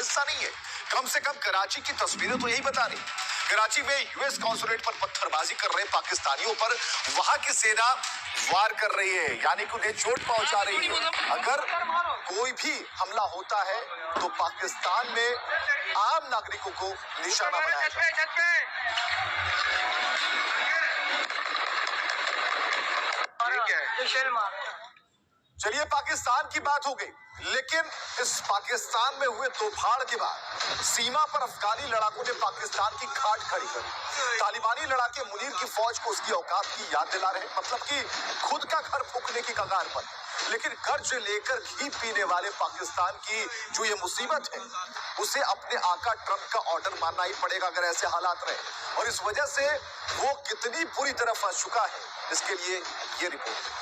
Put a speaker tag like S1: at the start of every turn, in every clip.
S1: हिस्सा नहीं है। कम से कम कराची की तस्वीरें तो यही बता रही। कराची में यूएस कॉन्सुलेट पर पत्थरबाजी कर रहे पाकिस्तानियों पर वहां की सेना वार कर रही है, यानी कि उन्हें चोट पहुंचा रही है। अगर कोई भी हमला होता है तो पाकिस्तान में आम नागरिकों को निशाना बनाया जाता है। चलिए, पाकिस्तान की बात हो गई, लेकिन इस पाकिस्तान में हुए तोड़फाड़ के बाद सीमा पर अफगानी लड़ाकों ने पाकिस्तान की खाट खड़ी कर। तालिबानी लड़ाके मुनीर की फौज को उसकी औकात की याद दिला रहे, मतलब कि खुद का घर फूकने की कगार पर। लेकिन कर्ज लेकर घी पीने वाले पाकिस्तान की जो ये मुसीबत है, उसे अपने आका ट्रंप का ऑर्डर मानना ही पड़ेगा अगर ऐसे हालात रहे। और इस वजह से वो कितनी बुरी तरह फंस चुका है, इसके लिए ये रिपोर्ट।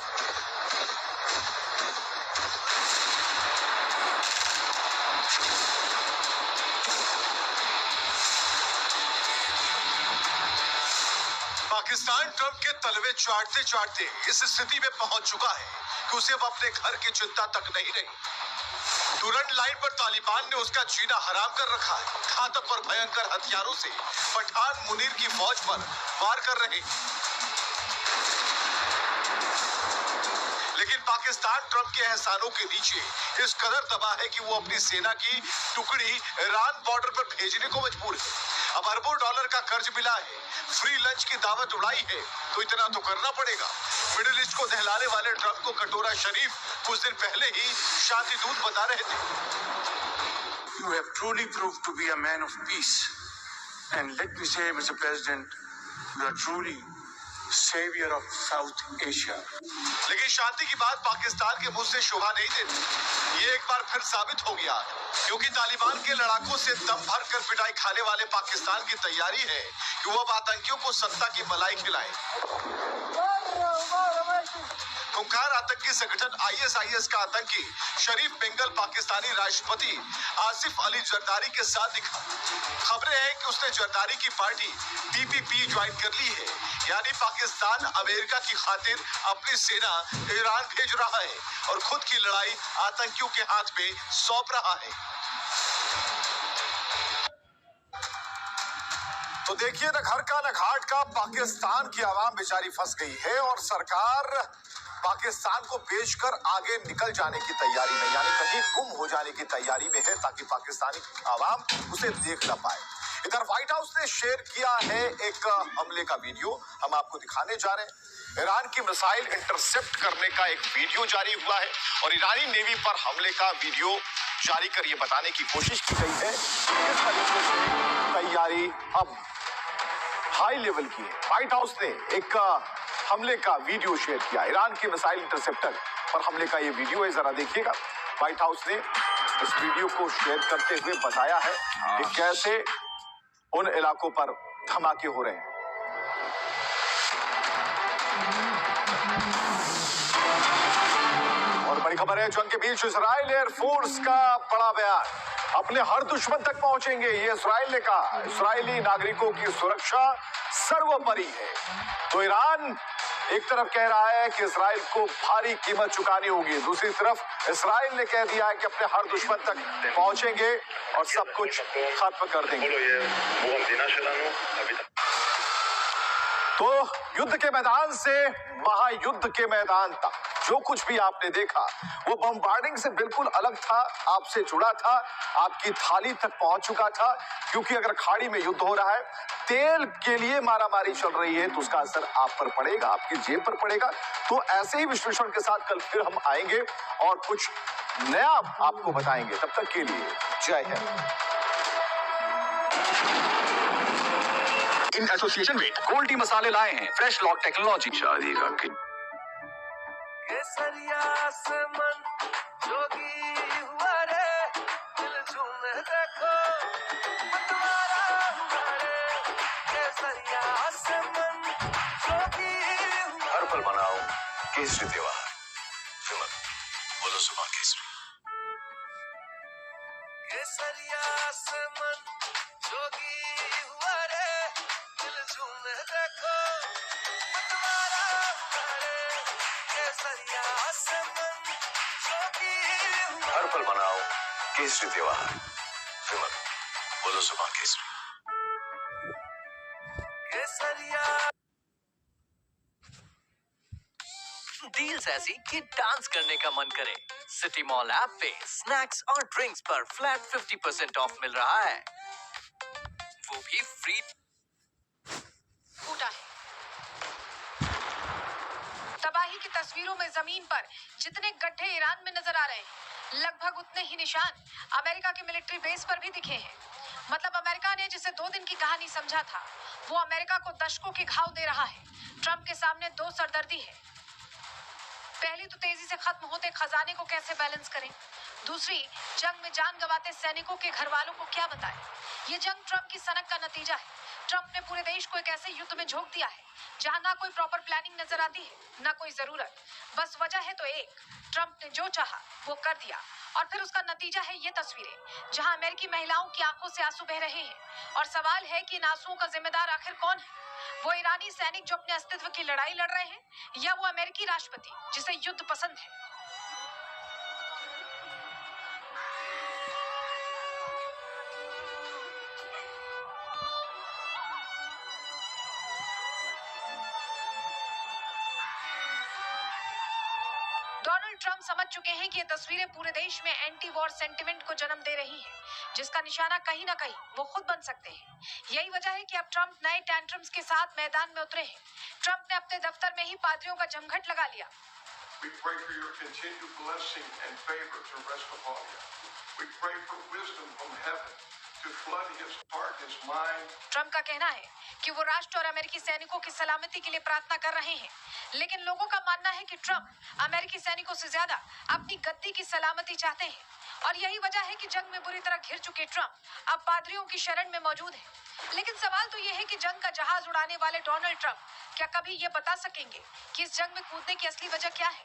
S1: पाकिस्तान ट्रंप के तलवे चाटते चाटते इस स्थिति में पहुंच चुका है कि उसे अब अपने घर की चिंता तक नहीं रही। तुरंत लाइन पर तालिबान ने उसका जीना हराम कर रखा है। घातक और भयंकर हथियारों से पठान मुनीर की फौज पर वार कर रहे हैं। लेकिन पाकिस्तान ट्रंप के एहसानों के नीचे इस कदर दबा है कि वो अपनी सेना की टुकड़ी ईरान बॉर्डर पर भेजने को मजबूर है। अब अरबों डॉलर का कर्ज मिला है, फ्री लंच की दावत उड़ाई है, तो इतना तो करना पड़ेगा। मिडिल ईस्ट को दहलाने वाले ट्रंप को कटोरा शरीफ कुछ दिन पहले ही शांति दूत बता रहे थे।
S2: You have truly proved to be a man of peace, and let me say, Mr. President, you are truly savior of South Asia.
S1: लेकिन शांति की बात पाकिस्तान के मुंह से शोभा नहीं देती। ये एक बार फिर साबित हो गया, क्योंकि तालिबान के लड़ाकों से दम भर कर पिटाई खाने वाले पाकिस्तान की तैयारी है कि वो अब आतंकियों को सत्ता की मलाई खिलाए। खूंखार आतंकी संगठन आईएसआईएस का आतंकी शरीफ बेंगल पाकिस्तानी राष्ट्रपति आसिफ अली जरदारी के साथ दिखा। खबरें हैं कि उसने जरदारी की पार्टी टीपीपी ज्वाइन कर ली है, यानी पाकिस्तान अमेरिका की खातिर अपनी सेना ईरान भेज रहा है और खुद की लड़ाई आतंकियों के हाथ में सौंप रहा है। तो देखिए, न घर का न घाट का पाकिस्तान की आवाम बेचारी फंस गई है और सरकार पाकिस्तान को बेचकर आगे निकल जाने की तैयारी में, यानी कहीं गुम हो जाने की तैयारी में है, ताकि पाकिस्तानी आवाम उसे देख न पाए। इधर व्हाइट हाउस ने शेयर किया है एक हमले का वीडियो, हम आपको दिखाने जा रहे हैं। ईरान की मिसाइल इंटरसेप्ट करने का एक वीडियो जारी हुआ है और ईरानी नेवी पर हमले का वीडियो जारी कर ये बताने की कोशिश की गई है कि किस तरीके से तैयारी अब हाई लेवल की है। व्हाइट हाउस ने एक हमले का वीडियो शेयर किया, ईरान की मिसाइल इंटरसेप्टर पर हमले का ये वीडियो है, जरा देखिएगा। व्हाइट हाउस ने इस वीडियो को शेयर करते हुए बताया है कि कैसे उन इलाकों पर धमाके हो रहे हैं। और बड़ी खबर है, जंग के बीच इजराइल एयरफोर्स का बड़ा बयान, अपने हर दुश्मन तक पहुंचेंगे, ये इजराइल ने कहा। इजरायली नागरिकों की सुरक्षा सर्वोपरि है। तो ईरान एक तरफ कह रहा है कि इजराइल को भारी कीमत चुकानी होगी, दूसरी तरफ इजराइल ने कह दिया है कि अपने हर दुश्मन तक पहुंचेंगे और सब कुछ खत्म कर देंगे। तो युद्ध के मैदान से महायुद्ध के मैदान तक जो कुछ भी आपने देखा वो बमबार्डिंग से बिल्कुल अलग था, आपसे जुड़ा था, आपकी थाली तक पहुंच चुका था। क्योंकि अगर खाड़ी में युद्ध हो रहा है, तेल के लिए मारामारी चल रही है, तो उसका असर आप पर पड़ेगा, आपकी जेब पर पड़ेगा। तो ऐसे ही विश्लेषण के साथ कल फिर हम आएंगे और कुछ नया आपको बताएंगे। तब तक के लिए जय हिंद। इन एसोसिएशन में गोल्ड टी मसाले लाए हैं फ्रेश लॉक टेक्नोलॉजी। शादी का
S3: केसरिया से मन जोगी हुआ रे, दिल झूमे देखो मतवारा हुआ रे। केसरिया से मन जोगी हुआ।
S1: हर पल मनाओ केसरी त्योहार। सुमन बोलो सुबह केसरी।
S3: केसरिया से मन जोगी हुआ रे, दिल झूमे देखो मतवारा हुआ रे। केसरिया से मन जोगी हुआ।
S1: हर पल मनाओ केसरी त्योहार। बोलो जुबान केसरी।
S3: केसरिया डील्स ऐसी कि डांस करने का मन करे। सिटी मॉल ऐप पे स्नैक्स और ड्रिंक्स पर फ्लैट 50% ऑफ मिल रहा है, वो भी फ्री।
S4: फूटा है। तबाही की तस्वीरों में जमीन पर जितने गड्ढे ईरान में नजर आ रहे हैं, लगभग उतने ही निशान अमेरिका के मिलिट्री बेस पर भी दिखे हैं। मतलब अमेरिका ने जिसे 2 दिन की कहानी समझा था, वो अमेरिका को दशकों के घाव दे रहा है। ट्रंप के सामने 2 सरदर्दी है। पहली तो तेजी से खत्म होते खजाने को कैसे बैलेंस करें, दूसरी जंग में जान गंवाते सैनिकों के घर वालों को क्या बताएं। ये जंग ट्रंप की सनक का नतीजा है। ट्रंप ने पूरे देश को एक ऐसे युद्ध में झोंक दिया है जहां ना कोई प्रॉपर प्लानिंग नजर आती है, ना कोई जरूरत। बस वजह है तो एक, ट्रंप ने जो चाहा वो कर दिया। और फिर उसका नतीजा है ये तस्वीरें जहां अमेरिकी महिलाओं की आंखों से आंसू बह रहे हैं। और सवाल है कि इन आंसुओं का जिम्मेदार आखिर कौन है? वो ईरानी सैनिक जो अपने अस्तित्व की लड़ाई लड़ रहे हैं, या वो अमेरिकी राष्ट्रपति जिसे युद्ध पसंद है? डोनाल्ड ट्रंप समझ चुके हैं कि ये तस्वीरें पूरे देश में एंटी वॉर सेंटिमेंट को जन्म दे रही हैं, जिसका निशाना कहीं ना कहीं वो खुद बन सकते हैं। यही वजह है कि अब ट्रंप नए टैंट्रम्स के साथ मैदान में उतरे हैं। ट्रंप ने अपने दफ्तर में ही पादरियों का जमघट लगा लिया।
S5: We pray for your continued blessing and favor to rest upon you. We pray for wisdom from heaven to flood his heart, his mind.
S4: Trump का कहना है कि वो राष्ट्र और अमेरिकी सैनिकों की सलामती के लिए प्रार्थना कर रहे हैं, लेकिन लोगों का मानना है कि ट्रंप अमेरिकी सैनिकों से ज्यादा अपनी गद्दी की सलामती चाहते हैं। और यही वजह है कि जंग में बुरी तरह घिर चुके ट्रंप अब पादरियों की शरण में मौजूद हैं। लेकिन सवाल तो ये है कि जंग का जहाज उड़ाने वाले डोनाल्ड ट्रंप क्या कभी ये बता सकेंगे कि इस जंग में कूदने की असली वजह क्या है?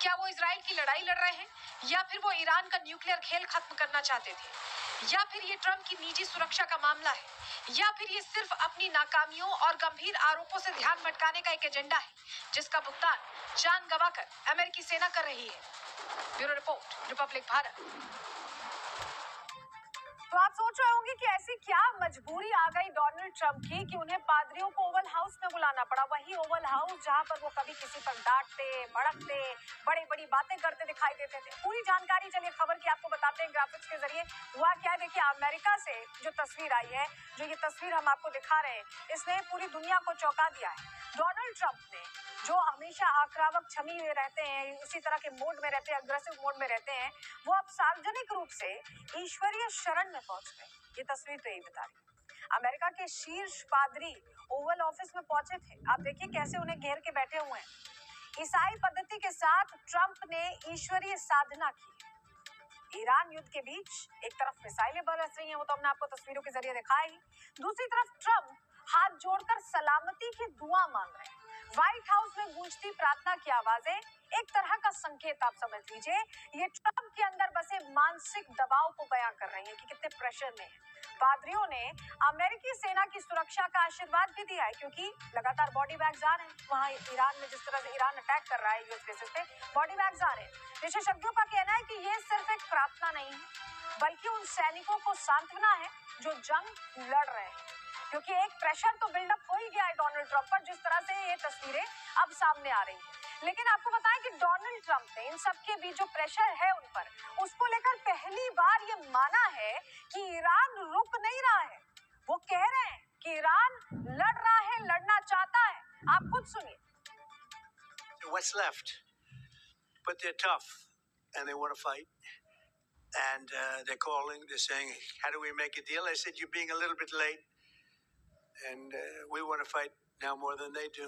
S4: क्या वो इजराइल की लड़ाई लड़ रहे हैं, या फिर वो ईरान का न्यूक्लियर खेल खत्म करना चाहते थे, या फिर ये ट्रंप की निजी सुरक्षा का मामला है, या फिर ये सिर्फ अपनी नाकामियों और गंभीर आरोपों से ध्यान भटकाने का एक एजेंडा है जिसका भुगतान जान गंवाकर अमेरिकी सेना कर रही है। Bureau report, Republic Bharat. तो आप सोच रहे होंगे कि ऐसी क्या मजबूरी आ गई डोनाल्ड ट्रंप की कि उन्हें पादरियों को ओवल हाउस में बुलाना पड़ा। वही ओवल हाउस जहां पर वो कभी किसी पर डांटते, भड़कते, बड़ी बड़ी बातें करते दिखाई देते थे। पूरी जानकारी चलिए खबर की आपको बताते हैं ग्राफिक्स के जरिए। हुआ क्या है, देखिए अमेरिका से जो तस्वीर आई है, जो ये तस्वीर हम आपको दिखा रहे हैं, इसने पूरी दुनिया को चौंका दिया है। डोनाल्ड ट्रंप ने, जो हमेशा आक्रामक छवि में रहते हैं, उसी तरह के मोड में रहते हैं, अग्रेसिव मोड में रहते हैं, वो अब सार्वजनिक रूप से ईश्वरीय शरण में पहुंच गए। ये तस्वीर तो यही बता रही है। अमेरिका के शीर्ष पादरी ओवल ऑफिस में पहुंचे थे। आप देखिए कैसे उन्हें घेर के बैठे हुए हैं। ईसाई पद्धति के साथ ट्रंप ने ईश्वरीय साधना की। ईरान युद्ध के बीच एक तरफ मिसाइलें बरस रही हैं, वो तो हमने आपको तस्वीरों के जरिए दिखाया ही। दूसरी तरफ ट्रंप हाथ जोड़कर सलामती की दुआ मांग रहे हैं। व्हाइट हाउस में गूंजती प्रार्थना की आवाजें एक तरह का संकेत, आप समझ लीजिए, ये ट्रंप के अंदर बसे मानसिक दबाव को बयां कर रही है कि कितने प्रेशर में है। पादरियों ने अमेरिकी सेना की सुरक्षा का आशीर्वाद भी दिया है, क्योंकि लगातार बॉडी बैग्स आ रहे हैं। वहां ईरान में जिस तरह से ईरान अटैक कर रहा है यूएस बेसिस पे, बॉडी बैग्स आ रहे हैं। विशेषज्ञों का कहना है कि ये सिर्फ एक प्रार्थना नहीं है, बल्कि उन सैनिकों को सांत्वना है जो जंग लड़ रहे हैं। क्योंकि एक प्रेशर तो बिल्डअप हो ही गया है डोनाल्ड ट्रंप पर, जिस तरह से ये तस्वीरें अब सामने आ रही हैं। लेकिन आपको बताएं कि डोनाल्ड ट्रंप ने इन सबके बीच जो प्रेशर है उन पर, उसको लेकर पहली बार ये माना है कि ईरान रुक नहीं रहा है। वो कह रहे हैं कि ईरान लड़ रहा है, लड़ना चाहता है। आप खुद सुनिए।
S6: What's left? But they're tough and they want to fight. And they're calling, they're saying, how do we make a deal? I said, you're being a little bit late. And we want to fight now more than they do.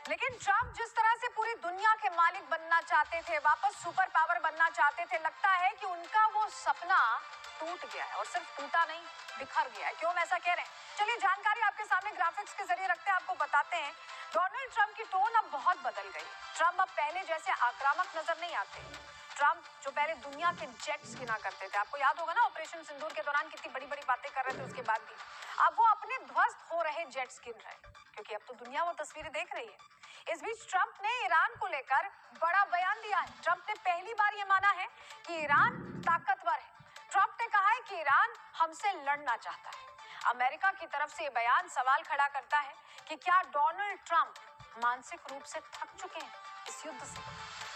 S4: लेकिन Trump जिस तरह से पूरी दुनिया के मालिक बनना चाहते थे, वापस सुपर पावर बनना चाहते थे, लगता है कि उनका वो सपना टूट गया है। और सिर्फ टूटा नहीं, बिखर गया है। क्यों हम ऐसा कह रहे हैं, चलिए जानकारी आपके सामने ग्राफिक्स के जरिए रखते हैं, आपको बताते हैं। डोनाल्ड ट्रंप की टोन अब बहुत बदल गई। ट्रंप अब पहले जैसे आक्रामक नजर नहीं आते। ट्रंप जो पहले दुनिया के जेट्स गिना करते थे, आपको याद होगा ना, ऑपरेशन सिंदूर के दौरान कितनी बड़ी बड़ी बातें कर रहे थे, उसके बाद भी अब वो अपने ध्वस्त हो रहे जेट्स गिन रहे हैं, क्योंकि अब तो दुनिया वो तस्वीरें देख रही है। इस बीच ट्रंप ने ईरान को लेकर बड़ा बयान दिया है। ट्रंप ने पहली बार यह माना है कि ईरान ताकतवर है। ट्रंप ने कहा है कि ईरान हमसे लड़ना चाहता है। अमेरिका की तरफ से यह बयान सवाल खड़ा करता है कि क्या डोनाल्ड ट्रंप मानसिक रूप से थक चुके हैं इस युद्ध से।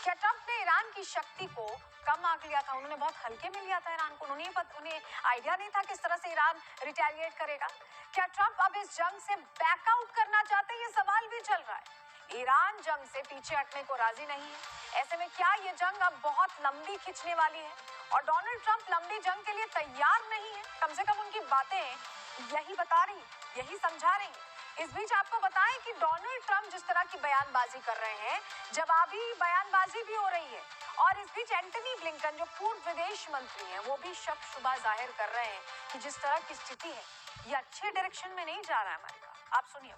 S4: क्या ट्रंप ने ईरान की शक्ति को कम आंक लिया था? उन्होंने बहुत हल्के में लिया था ईरान को। उन्हें आइडिया नहीं था किस तरह से ईरान रिटेलिएट करेगा। क्या ट्रंप अब इस जंग से बैकआउट करना चाहते हैं? ये सवाल भी चल रहा है। ईरान जंग से पीछे हटने को राजी नहीं है। ऐसे में क्या ये जंग अब बहुत लंबी खिंचने वाली है और डोनाल्ड ट्रंप लंबी जंग के लिए तैयार नहीं है? कम से कम उनकी बातें यही बता रही, यही समझा रही। इस बीच आपको बताएं कि डोनाल्ड ट्रंप जिस तरह की बयानबाजी कर रहे हैं, जवाबी बयानबाजी भी हो रही है। और इस बीच एंटनी ब्लिंकन जो पूर्व विदेश मंत्री हैं, वो भी शक शुबा जाहिर कर रहे हैं कि जिस तरह की स्थिति है ये अच्छे डायरेक्शन में नहीं जा रहा है अमेरिका। आप सुनिए।